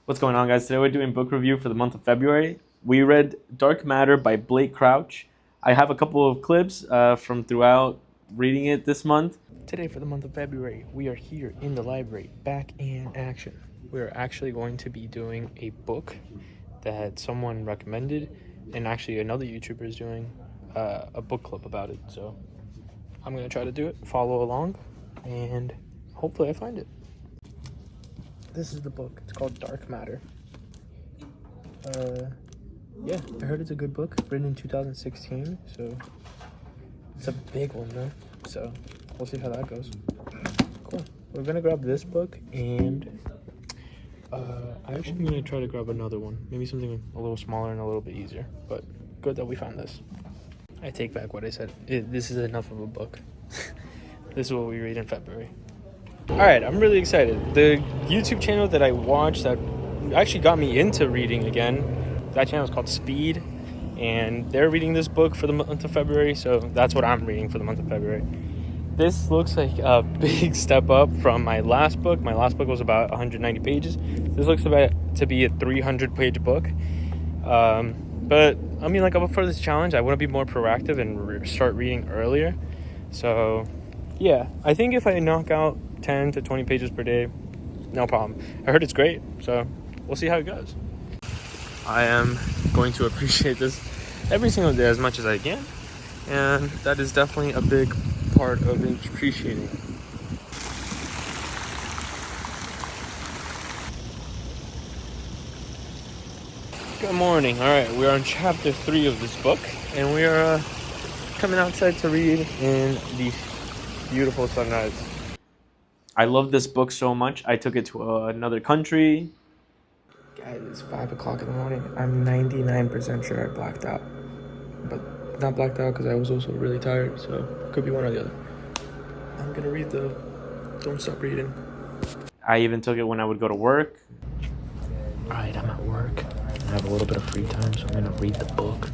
What's going on, guys? Today we're doing book review for the month of February. We read Dark Matter by Blake Crouch. I have a couple of clips from throughout reading it this month. Today, for the month of February, we are here in the library, back in action. We're actually going to be doing a book that someone recommended, and actually another YouTuber is doing a book club about it. So I'm going to try to do it, follow along, and hopefully I find it. This is the book. It's called Dark Matter. Yeah, I heard it's a good book, written in 2016, so it's a big one though, so we'll see how that goes. Cool. We're gonna grab this book, and I actually am gonna try to grab another one, maybe something a little smaller and a little bit easier, but good that we found this. I take back what I said. This is enough of a book. This is what we read in February. Alright, I'm really excited. The YouTube channel that I watched that actually got me into reading again, that channel is called Speed, and they're reading this book for the month of February, so that's what I'm reading for the month of February. This looks like a big step up from my last book. My last book was about 190 pages. This looks about to be a 300-page book. But, I mean, like, up for this challenge, I want to be more proactive and start reading earlier. So, yeah, I think if I knock out 10 to 20 pages per day, no problem. I heard it's great, so we'll see how it goes. I am going to appreciate this every single day as much as I can, and that is definitely a big part of appreciating it. Good morning. All right, we are on chapter 3 of this book, and we are coming outside to read in the beautiful sunrise. I love this book so much. I took it to another country. Guys, it's 5 o'clock in the morning. I'm 99% sure I blacked out. But not blacked out because I was also really tired, so it could be one or the other. I'm gonna read the Don't Stop Reading. I even took it when I would go to work. Alright, I'm at work. I have a little bit of free time, so I'm gonna read the book.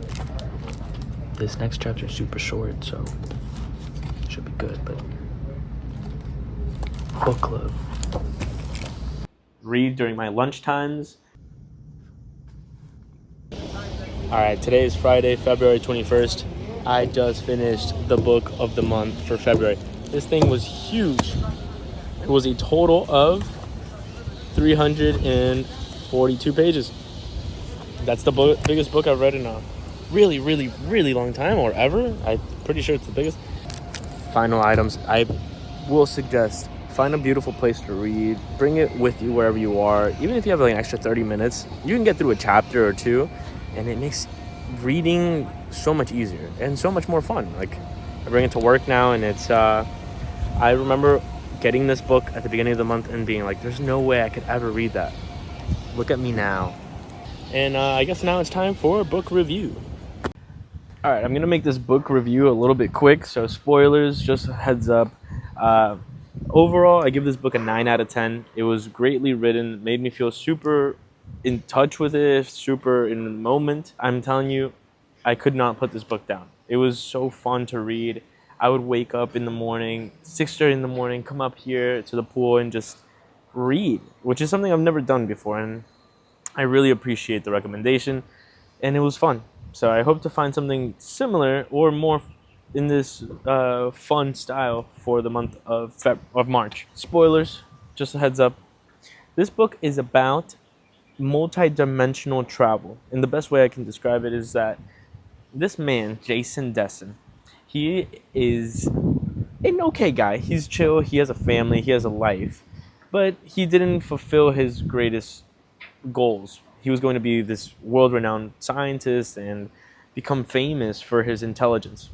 This next chapter is super short, so it should be good, but book club. Read during my lunch times. Alright, today is Friday, February 21st. I just finished the book of the month for February. This thing was huge. It was a total of 342 pages. That's the biggest book I've read in a really, really, really long time, or ever. I'm pretty sure it's the biggest. Final items. I will suggest find a beautiful place to read. Bring it with you wherever you are. Even if you have like an extra 30 minutes, you can get through a chapter or two, and it makes reading so much easier and so much more fun. Like, I bring it to work now, and it's I remember getting this book at the beginning of the month and being like, there's no way I could ever read that. Look at me now. And I guess now it's time for book review. All right, I'm going to make this book review a little bit quick, so spoilers, just a heads up. Overall, I give this book a 9 out of 10. It was greatly written, made me feel super in touch with it, super in the moment. I'm telling you, I could not put this book down. It was so fun to read. I would wake up in the morning, 6:30 in the morning, come up here to the pool and just read, which is something I've never done before, and I really appreciate the recommendation, and it was fun. So I hope to find something similar or more in this fun style for the month of March. Spoilers, just a heads up. This book is about multi-dimensional travel, and the best way I can describe it is that this man, Jason Dessen, he is an okay guy. He's chill, he has a family, he has a life, but he didn't fulfill his greatest goals. He was going to be this world-renowned scientist and become famous for his intelligence.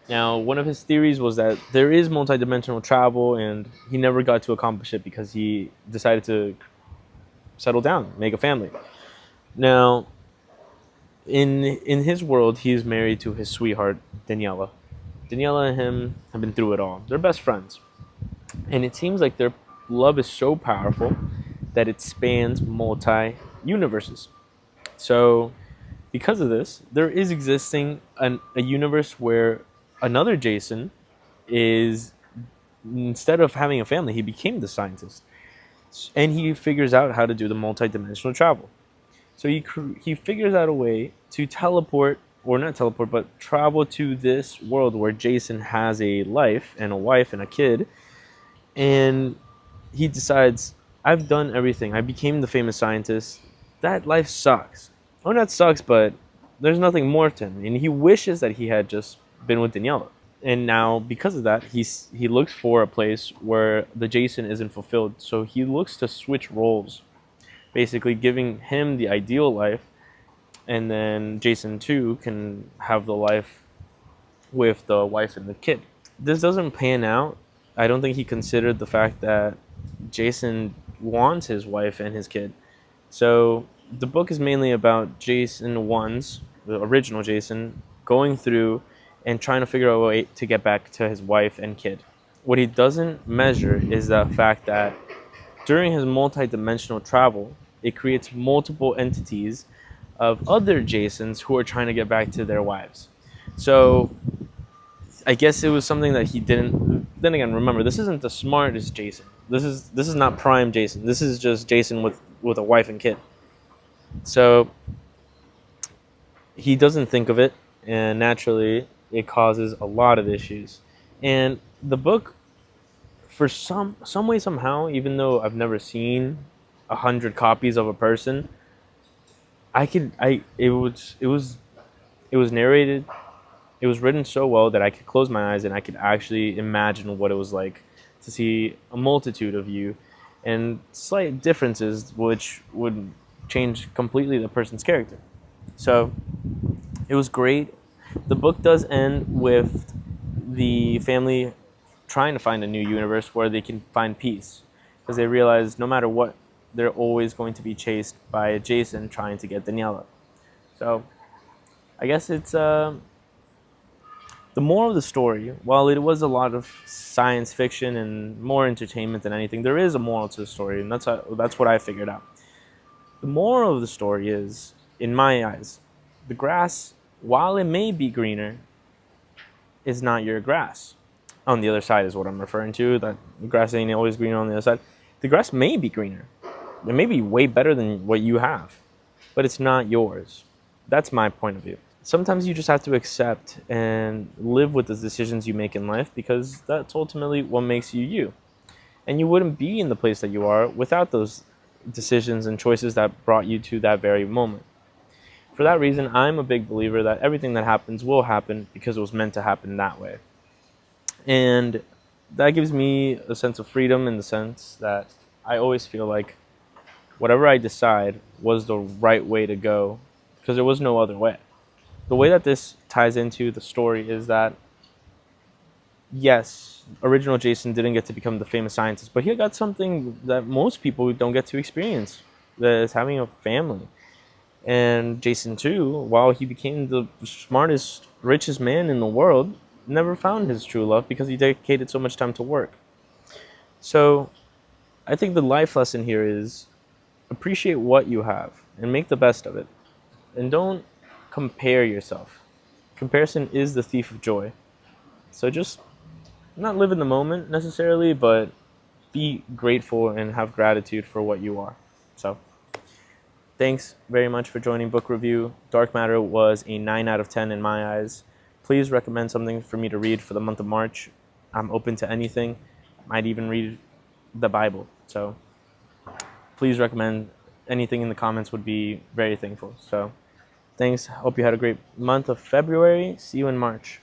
Now, one of his theories was that there is multidimensional travel, and he never got to accomplish it because he decided to settle down, make a family. Now, in his world, he is married to his sweetheart, Daniela. Daniela and him have been through it all. They're best friends. And it seems like their love is so powerful that it spans multi-universes. So, because of this, there is existing a universe where another Jason is, instead of having a family, he became the scientist. And he figures out how to do the multi-dimensional travel. So he figures out a way to teleport, or not teleport, but travel to this world where Jason has a life and a wife and a kid. And he decides, I've done everything. I became the famous scientist. That life sucks. Oh, not sucks, but there's nothing more to him. And he wishes that he had just been with Daniela. And now, because of that, he looks for a place where the Jason isn't fulfilled. So he looks to switch roles, basically giving him the ideal life, and then Jason too can have the life with the wife and the kid. This doesn't pan out. I don't think he considered the fact that Jason wants his wife and his kid. So the book is mainly about Jason one's, the original Jason, going through and trying to figure out a way to get back to his wife and kid. What he doesn't measure is the fact that during his multi-dimensional travel, it creates multiple entities of other Jasons who are trying to get back to their wives. So I guess it was something that he didn't. Then again, remember, this isn't the smartest Jason. This is not prime Jason. This is just Jason with a wife and kid. So he doesn't think of it, and naturally, it causes a lot of issues. And the book, for some way somehow, even though I've never seen 100 copies of a person, it was narrated, it was written so well that I could close my eyes and I could actually imagine what it was like to see a multitude of you and slight differences which would change completely the person's character. So it was great. The book does end with the family trying to find a new universe where they can find peace, because they realize no matter what, they're always going to be chased by Jason trying to get Daniela. So I guess it's the moral of the story. While it was a lot of science fiction and more entertainment than anything, there is a moral to the story, and that's what I figured out. The moral of the story is, in my eyes, the grass, while it may be greener, is not your grass. On the other side is what I'm referring to. That the grass ain't always greener on the other side. The grass may be greener. It may be way better than what you have, but it's not yours. That's my point of view. Sometimes you just have to accept and live with the decisions you make in life, because that's ultimately what makes you you. And you wouldn't be in the place that you are without those decisions and choices that brought you to that very moment. For that reason, I'm a big believer that everything that happens will happen because it was meant to happen that way. And that gives me a sense of freedom, in the sense that I always feel like whatever I decide was the right way to go, because there was no other way. The way that this ties into the story is that, yes, original Jason didn't get to become the famous scientist, but he got something that most people don't get to experience, that is having a family. And Jason too, while he became the smartest, richest man in the world, never found his true love because he dedicated so much time to work. So I think the life lesson here is appreciate what you have and make the best of it. And don't compare yourself. Comparison is the thief of joy. So just not live in the moment necessarily, but be grateful and have gratitude for what you are. So thanks very much for joining Book Review. Dark Matter was a 9 out of 10 in my eyes. Please recommend something for me to read for the month of March. I'm open to anything. Might even read the Bible. So please recommend anything in the comments, would be very thankful. So thanks. Hope you had a great month of February. See you in March.